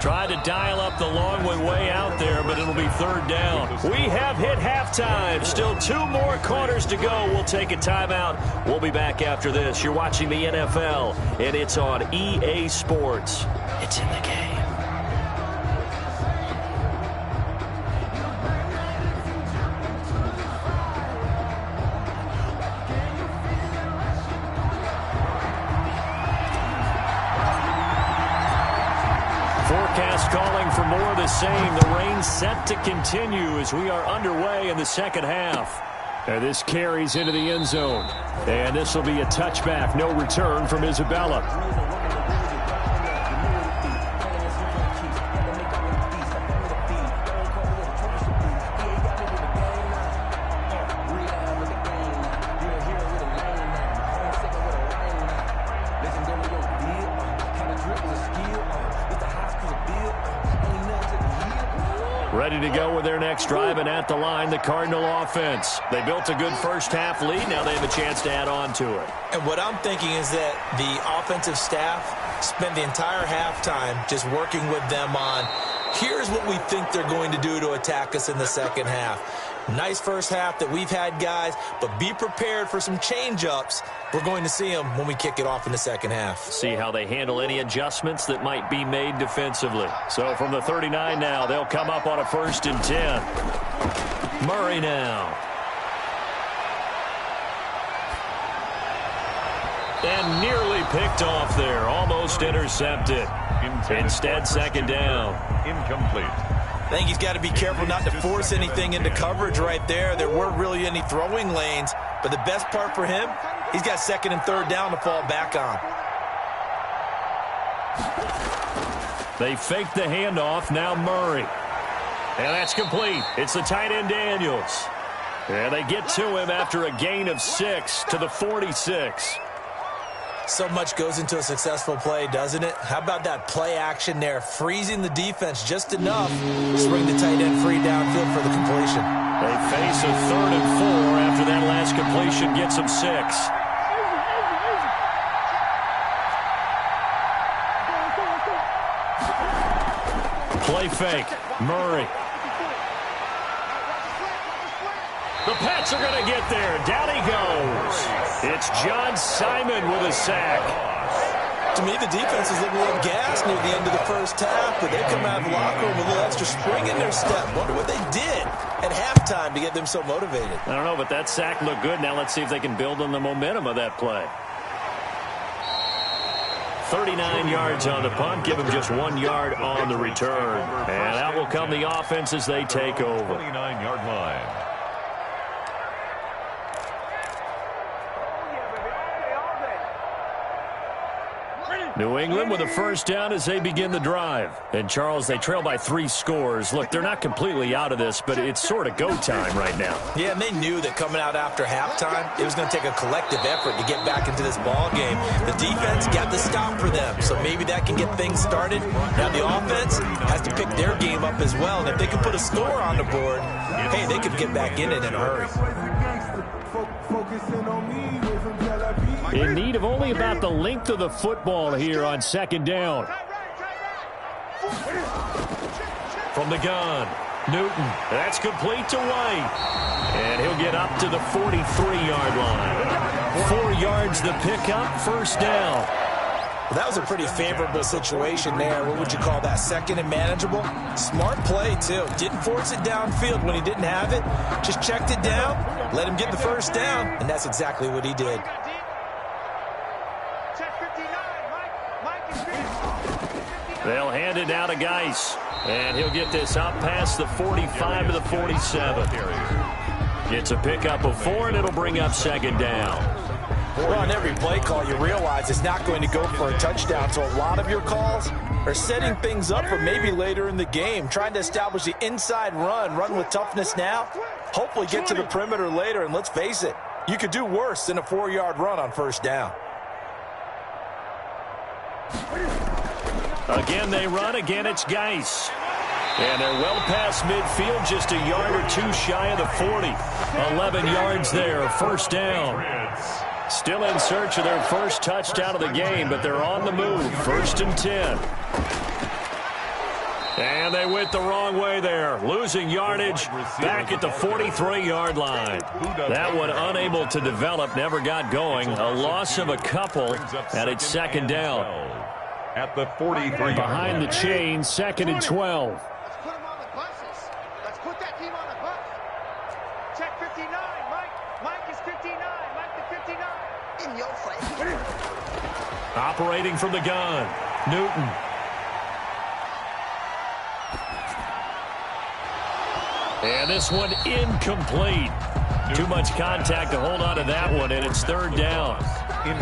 Tried to dial up the long way out there, but it'll be 3rd down. We have hit halftime. Still 2 more quarters to go. We'll take a timeout. We'll be back after this. You're watching the NFL, and it's on EA Sports. It's in the game. Forecast calling for more of the same. The rain set to continue as we are underway in the second half. And this carries into the end zone. And this will be a touchback. No return from Isabella. Ready to go with their next drive, and at the line, the Cardinal offense. They built a good first half lead. Now they have a chance to add on to it. And what I'm thinking is that the offensive staff spent the entire halftime just working with them on Here's what we think they're going to do to attack us in the second half. Nice first half that we've had, guys, but be prepared for some change-ups. We're going to see them when we kick it off in the second half. See how they handle any adjustments that might be made defensively. So from the 39 now, they'll come up on a 1st and 10. Murray now. And nearly picked off there. Almost intercepted. Instead, 2nd down. Incomplete. I think he's got to be careful not to force anything into coverage right there. There weren't really any throwing lanes, but the best part for him, he's got 2nd and 3rd down to fall back on. They fake the handoff, now Murray. And that's complete. It's the tight end Daniels. And they get to him after a gain of 6 to the 46. So much goes into a successful play, doesn't it? How about that play action there, freezing the defense just enough to bring the tight end free downfield for the completion. They face a 3rd and 4 after that last completion gets them 6. Play fake, Murray. The Pats are going to get there. Down he goes. It's John Simon with a sack. To me, the defense is looking a little gassed near the end of the first half, but they come out of the locker room with a little extra spring in their step. Wonder what they did at halftime to get them so motivated. I don't know, but that sack looked good. Now let's see if they can build on the momentum of that play. 39 yards on the punt. Give them just 1 yard on the return. And out will come the offense as they take over. 29-yard line. New England with a 1st down as they begin the drive. And, Charles, they trail by 3 scores. Look, they're not completely out of this, but it's sort of go time right now. Yeah, and they knew that coming out after halftime, it was going to take a collective effort to get back into this ball game. The defense got the stop for them, so maybe that can get things started. Now the offense has to pick their game up as well, and if they can put a score on the board, hey, they could get back in it in a hurry. In need of only about the length of the football here on 2nd down. From the gun, Newton. That's complete to White. And he'll get up to the 43-yard line. 4 yards the pickup, 1st down. Well, that was a pretty favorable situation there. What would you call that? 2nd and manageable? Smart play, too. Didn't force it downfield when he didn't have it. Just checked it down, let him get the 1st down, and that's exactly what he did. They'll hand it down to Geis. And he'll get this up past the 45 to the 47. Gets a pickup of 4, and it'll bring up 2nd down. Well, on every play call, you realize it's not going to go for a touchdown. So a lot of your calls are setting things up for maybe later in the game, trying to establish the inside run with toughness now, hopefully get to the perimeter later. And let's face it, you could do worse than a 4-yard run on 1st down. Again, they run. Again, it's Geis. And they're well past midfield, just a yard or 2 shy of the 40. 11 yards there, 1st down. Still in search of their 1st touchdown of the game, but they're on the move. 1st and 10. And they went the wrong way there. Losing yardage back at the 43-yard line. That one unable to develop, never got going. A loss of a couple, and it's 2nd down. At the 43. Behind the chain, 2nd and 12. Let's put them on the buses. Let's put that team on the bus. Check 59, Mike. Mike is 59. Mike the 59. In your face. Operating from the gun, Newton. And this one incomplete. Too much contact to hold on to that one, and it's 3rd down.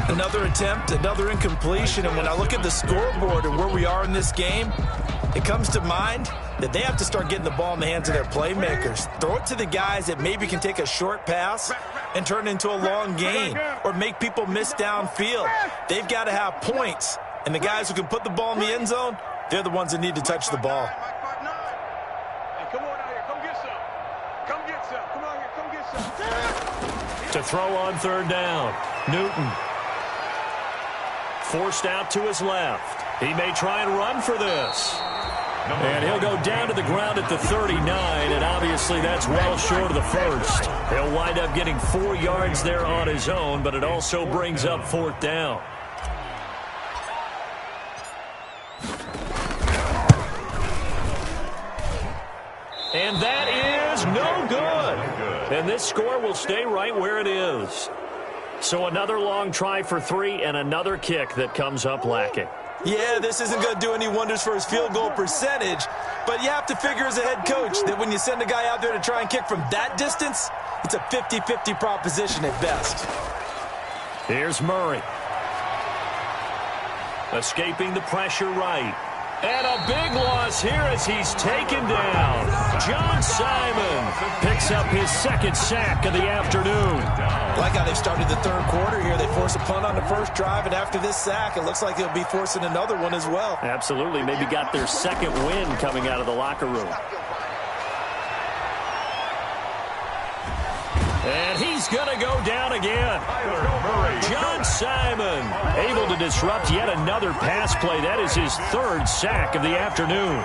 Another attempt, another incompletion, and when I look at the scoreboard and where we are in this game, it comes to mind that they have to start getting the ball in the hands of their playmakers. Throw it to the guys that maybe can take a short pass and turn it into a long gain or make people miss downfield. They've got to have points, and the guys who can put the ball in the end zone, they're the ones that need to touch the ball. Come on out here. Come get some. Come get some. Come on here. Come get some. To throw on 3rd down, Newton. Forced out to his left. He may try and run for this. And he'll go down to the ground at the 39, and obviously that's well short of the first. He'll wind up getting 4 yards there on his own, but it also brings up 4th down. And that is no good. And this score will stay right where it is. So another long try for 3 and another kick that comes up lacking. Yeah, this isn't going to do any wonders for his field goal percentage, but you have to figure as a head coach that when you send a guy out there to try and kick from that distance, it's a 50-50 proposition at best. Here's Murray. Escaping the pressure right. And a big loss here as he's taken down. John Simon picks up his 2nd sack of the afternoon. Like how they've started the 3rd quarter here. They force a punt on the first drive, and after this sack, it looks like they'll be forcing another one as well. Absolutely. Maybe got their 2nd win coming out of the locker room. And he's going to go down again. John Simon able to disrupt yet another pass play. That is his 3rd sack of the afternoon.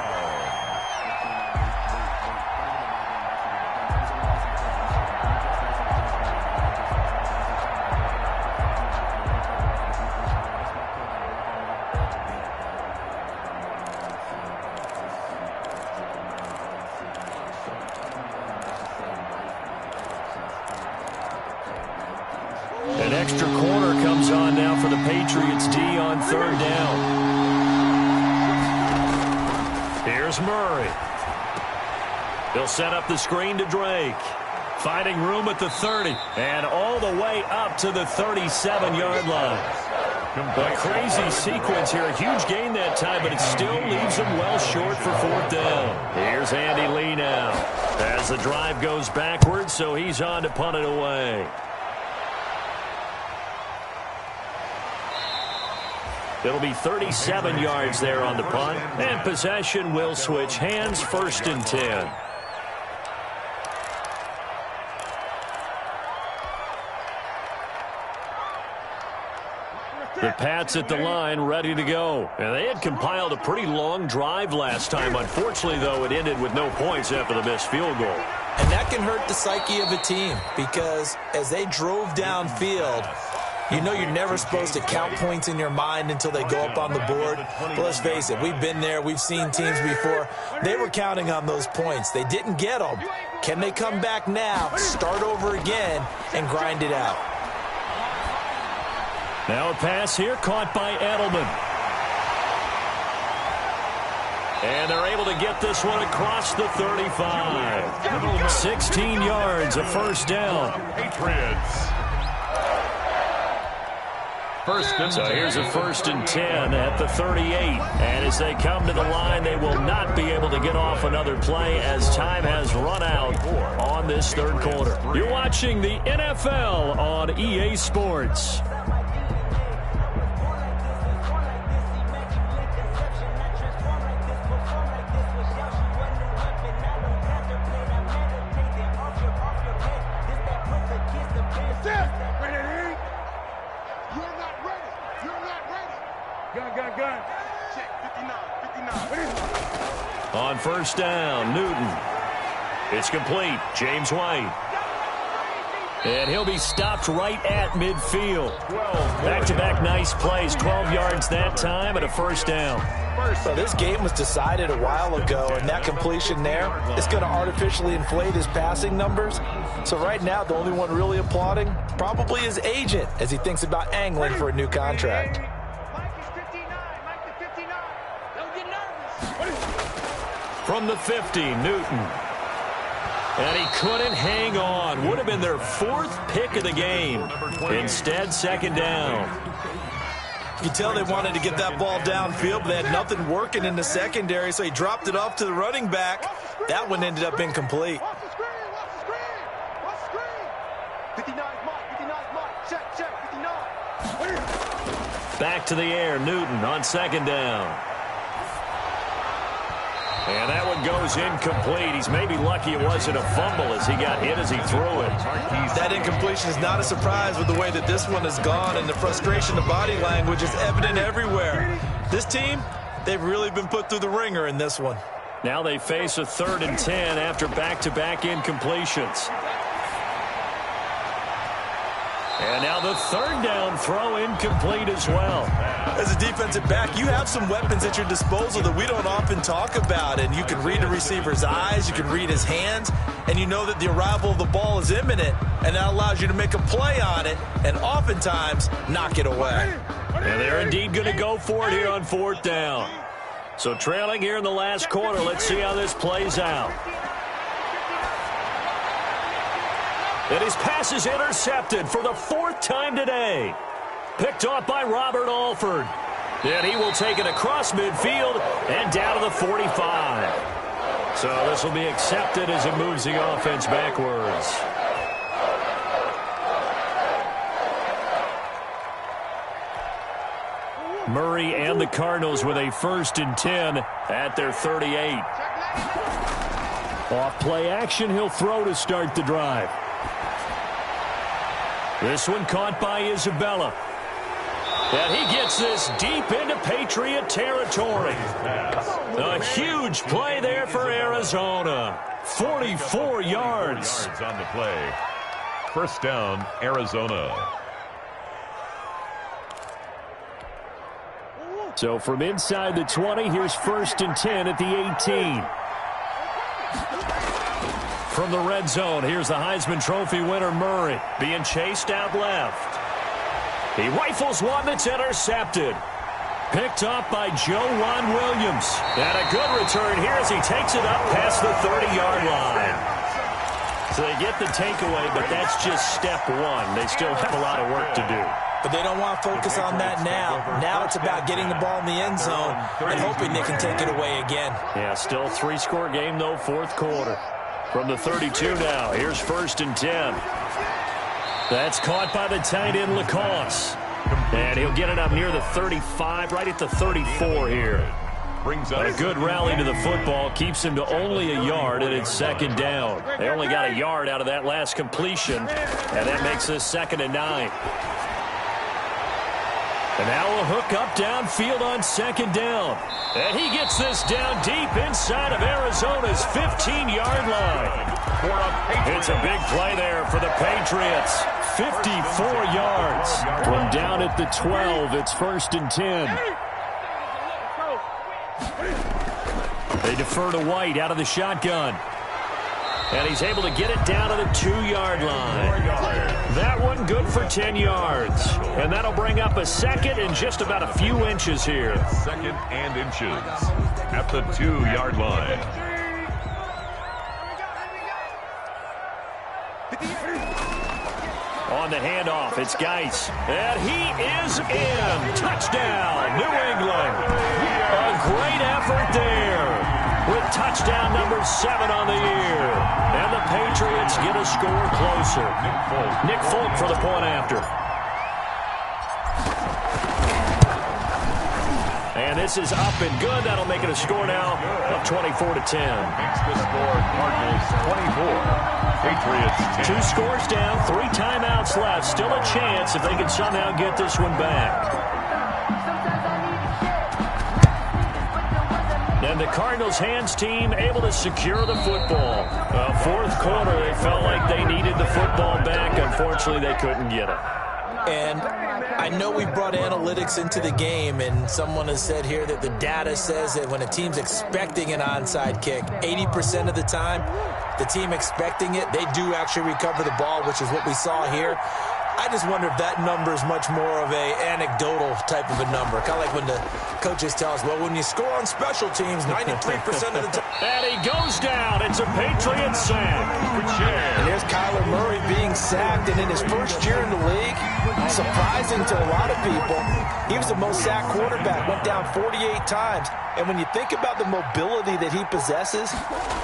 An extra corner comes on now for the Patriots D on 3rd down. Here's Murray. He'll set up the screen to Drake. Finding room at the 30 and all the way up to the 37-yard line. A crazy sequence here. A huge gain that time, but it still leaves him well short for 4th down. Here's Andy Lee now as the drive goes backwards, so he's on to punt it away. It'll be 37 yards there on the punt, and possession will switch hands, 1st and 10. The Pats at the line, ready to go. And they had compiled a pretty long drive last time. Unfortunately, though, it ended with no points after the missed field goal. And that can hurt the psyche of a team because as they drove downfield, you know you're never supposed to count points in your mind until they go up on the board. But let's face it, we've been there. We've seen teams before. They were counting on those points. They didn't get them. Can they come back now, start over again, and grind it out? Now a pass here caught by Edelman. And they're able to get this one across the 35. 16 yards, a 1st down. Patriots. So here's a 1st and 10 at the 38. And as they come to the line, they will not be able to get off another play as time has run out on this 3rd quarter. You're watching the NFL on EA Sports. On 1st down, Newton. It's complete. James White. And he'll be stopped right at midfield. Back-to-back nice plays. 12 yards that time and a 1st down. Well, this game was decided a while ago, and that completion there is going to artificially inflate his passing numbers. So right now, the only one really applauding probably his agent as he thinks about angling for a new contract. From the 50, Newton. And he couldn't hang on. Would have been their 4th pick of the game. Instead, 2nd down. You can tell they wanted to get that ball downfield, but they had nothing working in the secondary, so he dropped it off to the running back. That one ended up incomplete. Back to the air, Newton on 2nd down. And that one goes incomplete. He's maybe lucky it wasn't a fumble as he got hit as he threw it. That incompletion is not a surprise with the way that this one has gone, and the frustration of body language is evident everywhere. This team, they've really been put through the ringer in this one. Now they face a 3rd and 10 after back-to-back incompletions. And now the 3rd down throw incomplete as well. As a defensive back, you have some weapons at your disposal that we don't often talk about. And you can read the receiver's eyes, you can read his hands, and you know that the arrival of the ball is imminent. And that allows you to make a play on it and oftentimes knock it away. And they're indeed going to go for it here on 4th down. So trailing here in the last quarter, let's see how this plays out. And his pass is intercepted for the 4th time today. Picked off by Robert Alford. And he will take it across midfield and down to the 45. So this will be accepted as it moves the offense backwards. Murray and the Cardinals with a 1st and 10 at their 38. Off play action, he'll throw to start the drive. This one caught by Isabella. And he gets this deep into Patriot territory. A huge play there for Arizona. 44 yards. On the play. 1st down, Arizona. So from inside the 20, here's 1st and 10 at the 18. From the red zone, here's the Heisman Trophy winner Murray being chased out left. He rifles one that's intercepted. Picked up by Joejuan Williams. And a good return here as he takes it up past the 30-yard line. So they get the takeaway, but that's just step one. They still have a lot of work to do. But they don't want to focus on that now. Now it's about getting the ball in the end zone and hoping they can take it away again. Yeah, still 3-score game, though, 4th quarter. From the 32 now, here's 1st and 10. That's caught by the tight end, Lacoste. And he'll get it up near the 35, right at the 34 here. A good rally to the football keeps him to only a yard, and it's 2nd down. They only got a yard out of that last completion, and that makes this 2nd and 9. And now a hook up downfield on 2nd down. And he gets this down deep inside of Arizona's 15-yard line. It's a big play there for the Patriots. 54 yards. From down at the 12, it's 1st and 10. They defer to White out of the shotgun. And he's able to get it down to the 2-yard line. That one good for 10 yards. And that'll bring up a 2nd and just about a few inches here. 2nd and inches at the 2-yard line. On the handoff, it's Geis. And he is in. Touchdown, New England. A great effort there. With touchdown number 7 on the year. And the Patriots get a score closer. Nick Folk for the point after. And this is up and good. That'll make it a score now of 24-10. Makes the score Cardinals 24. Patriots 10. 2 scores down, 3 timeouts left. Still a chance if they can somehow get this one back. And the Cardinals hands team able to secure the football. 4th quarter, they felt like they needed the football back. Unfortunately, they couldn't get it. And I know we brought analytics into the game, and someone has said here that the data says that when a team's expecting an onside kick, 80% of the time, the team expecting it, they do actually recover the ball, which is what we saw here. I just wonder if that number is much more of a anecdotal type of a number. Kind of like when the coaches tell us, well, when you score on special teams, 93% of the time. And he goes down. It's a Patriot sack. And there's Kyler Murray being sacked, and in his first year in the league, surprising to a lot of people, he was the most sacked quarterback, went down 48 times. And when you think about the mobility that he possesses,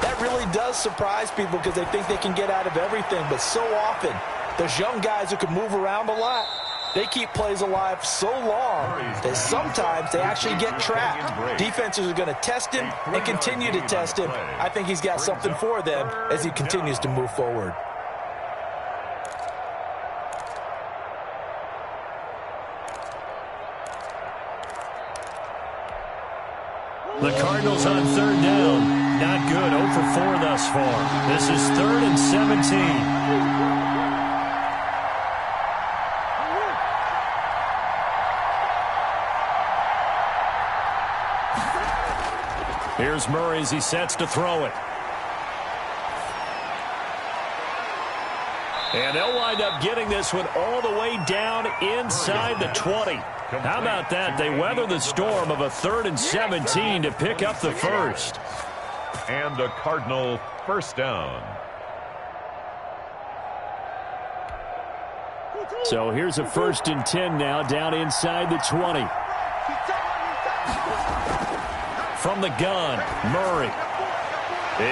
that really does surprise people because they think they can get out of everything. But so often, those young guys who can move around a lot, they keep plays alive so long that sometimes they actually get trapped. Defenses are going to test him and continue to test him. I think he's got something for them as he continues to move forward. The Cardinals on third down. Not good. 0 for 4 thus far. This is 3rd and 17. Here's Murray as he sets to throw it. And they'll wind up getting this one all the way down inside the 20. How about that? They weather the storm of a 3rd and 17 to pick up the first. And a Cardinal first down. So here's a 1st and 10 now down inside the 20. From the gun, Murray.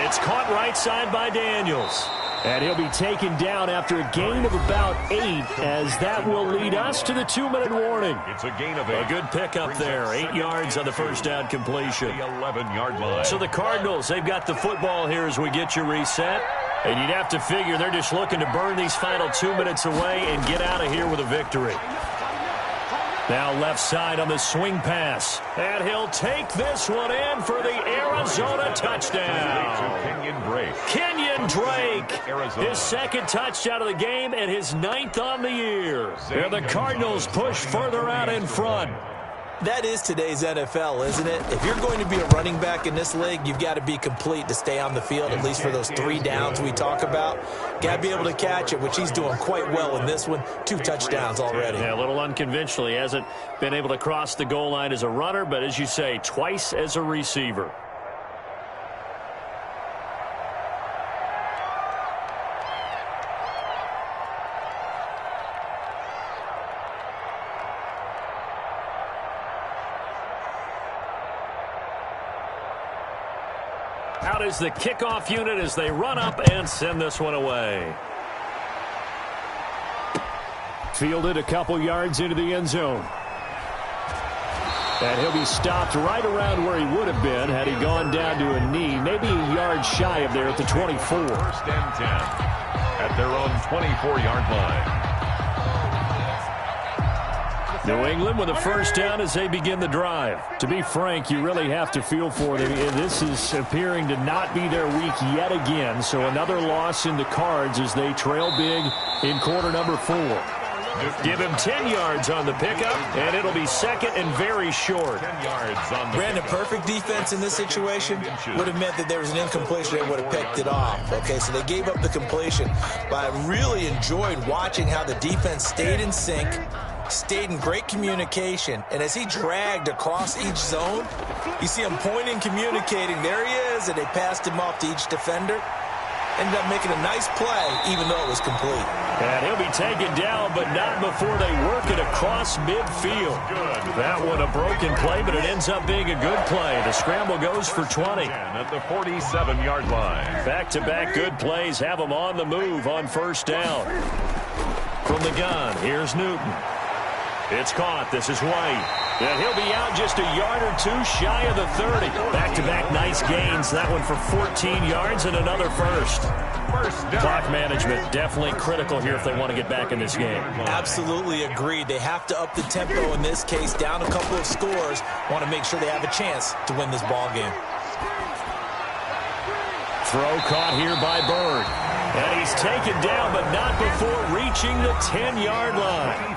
It's caught right side by Daniels. And he'll be taken down after a gain of about 8, as that will lead us to the 2-minute warning. It's a gain of 8. A good pickup there. 8 yards on the first down completion. The 11-yard line. So the Cardinals, they've got the football here as we get you reset. And you'd have to figure they're just looking to burn these final 2 minutes away and get out of here with a victory. Now left side on the swing pass. And he'll take this one in for the Arizona touchdown. Kenyon Drake. His 2nd touchdown of the game and his 9th on the year. And the Cardinals push further out in front. That is today's NFL, isn't it? If you're going to be a running back in this league, you've got to be complete to stay on the field, at least for those 3 downs we talk about. Got to be able to catch it, which he's doing quite well in this one. 2 touchdowns already. Yeah, a little unconventional. He hasn't been able to cross the goal line as a runner, but as you say, twice as a receiver. Out is the kickoff unit as they run up and send this one away. Fielded a couple yards into the end zone. And he'll be stopped right around where he would have been had he gone down to a knee, maybe a yard shy of there at the 24. 1st and 10 at their own 24-yard line. New England with a first down as they begin the drive. To be frank, you really have to feel for them. This is appearing to not be their week yet again. So another loss in the cards as they trail big in quarter number 4. Give him 10 yards on the pickup, and it'll be 2nd and very short. 10 yards on the Brandon, perfect defense in this situation would have meant that there was an incompletion that would have picked it off. Okay, so they gave up the completion. But I really enjoyed watching how the defense stayed in sync, stayed in great communication, and as he dragged across each zone, you see him pointing, communicating. There he is, and they passed him off to each defender. Ended up making a nice play, even though it was complete. And he'll be taken down, but not before they work it across midfield. That one a broken play, but it ends up being a good play. The scramble goes for 20. At the 47-yard line. Back-to-back good plays have them on the move on first down. From the gun, here's Newton. It's caught. This is White. And he'll be out just a yard or 2 shy of the 30. Back-to-back nice gains. That one for 14 yards and another first. Clock management definitely critical here if they want to get back in this game. Absolutely agreed. They have to up the tempo in this case, down a couple of scores. Want to make sure they have a chance to win this ball game. Throw caught here by Bird. And he's taken down, but not before reaching the 10-yard line.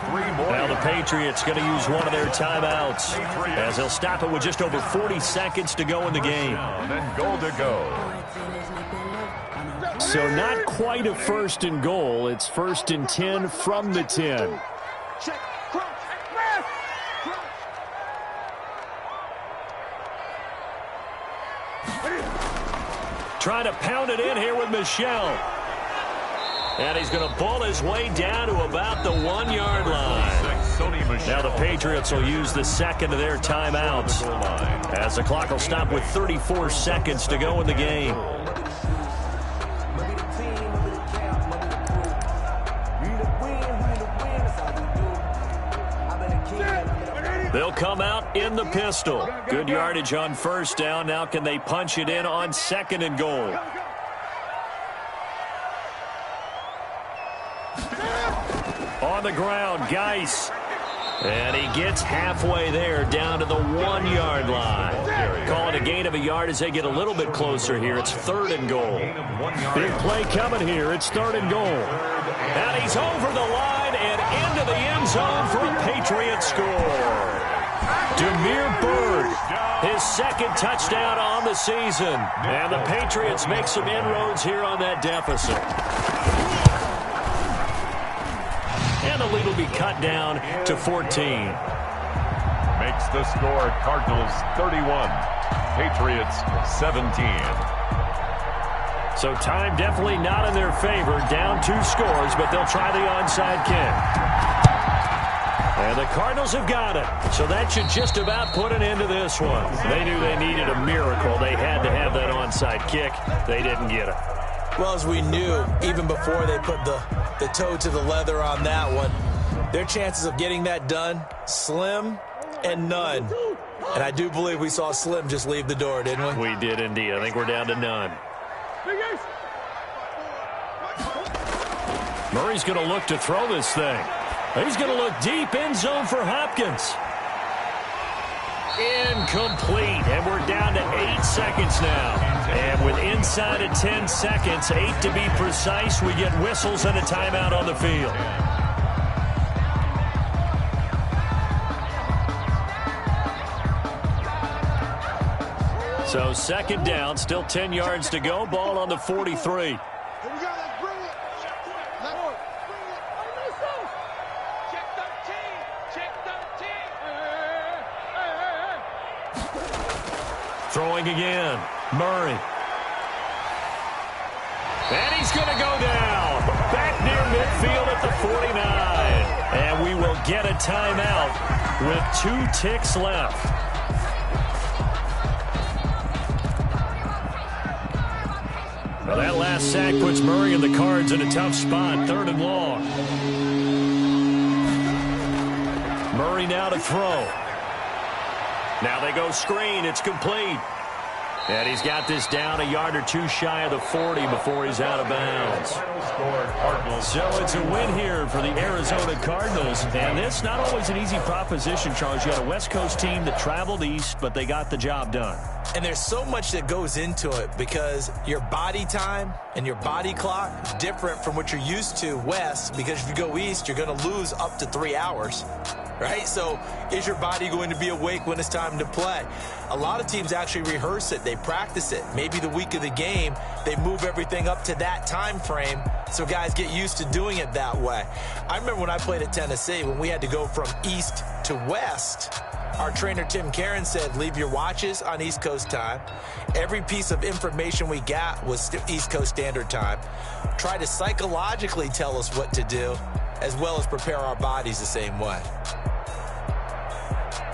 Now the Patriots going to use one of their timeouts as they'll stop it with just over 40 seconds to go in the game. Then goal to go. So not quite a 1st and goal. It's 1st and 10 from the 10. Trying to pound it in here with Michel. And he's going to pull his way down to about the 1-yard line. Now the Patriots will use the 2nd of their timeouts as the clock will stop with 34 seconds to go in the game. They'll come out in the pistol. Good yardage on first down. Now can they punch it in on 2nd and goal? On the ground, Geis. And he gets halfway there, down to the 1-yard line. Call it a gain of a yard as they get a little bit closer here. It's 3rd and goal. Big play coming here. It's 3rd and goal. And he's over the line and into the end zone for a Patriot score. Demir Bird, his 2nd touchdown on the season. And the Patriots make some inroads here on that deficit. And the lead will be cut down to 14. Makes the score Cardinals 31, Patriots 17. So time definitely not in their favor. Down 2 scores, but they'll try the onside kick. And the Cardinals have got it. So that should just about put an end to this one. They knew they needed a miracle. They had to have that onside kick. They didn't get it. Well, as we knew, even before they put the toe to the leather on that one, their chances of getting that done, slim and none. And I do believe we saw Slim just leave the door, didn't we? We did indeed. I think we're down to none. Murray's going to look to throw this thing. He's going to look deep, end zone for Hopkins. Incomplete, and we're down to 8 seconds now. And with inside of 10 seconds, 8 to be precise, we get whistles and a timeout on the field. So 2nd down, still 10 yards to go, ball on the 43. Throwing again, Murray. And he's going to go down. Back near midfield at the 49. And we will get a timeout with 2 ticks left. Well, that last sack puts Murray and the Cards in a tough spot, 3rd and long. Murray now to throw. Now they go screen. It's complete. And he's got this down a yard or 2 shy of the 40 before he's out of bounds. So it's a win here for the Arizona Cardinals. And it's not always an easy proposition, Charles. You got a West Coast team that traveled east, but they got the job done. And there's so much that goes into it because your body time and your body clock is different from what you're used to west, because if you go east, you're going to lose up to 3 hours. Right? So is your body going to be awake when it's time to play? A lot of teams actually rehearse it. They practice it. Maybe the week of the game, they move everything up to that time frame so guys get used to doing it that way. I remember when I played at Tennessee, when we had to go from east to west, our trainer Tim Karen said, leave your watches on East Coast time. Every piece of information we got was East Coast Standard Time. Try to psychologically tell us what to do, as well as prepare our bodies the same way.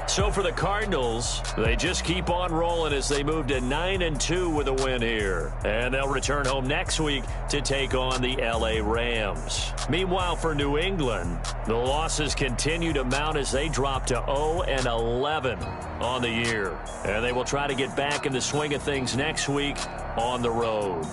So for the Cardinals, they just keep on rolling as they move to 9-2 with a win here. And they'll return home next week to take on the LA Rams. Meanwhile, for New England, the losses continue to mount as they drop to 0-11 on the year. And they will try to get back in the swing of things next week on the road.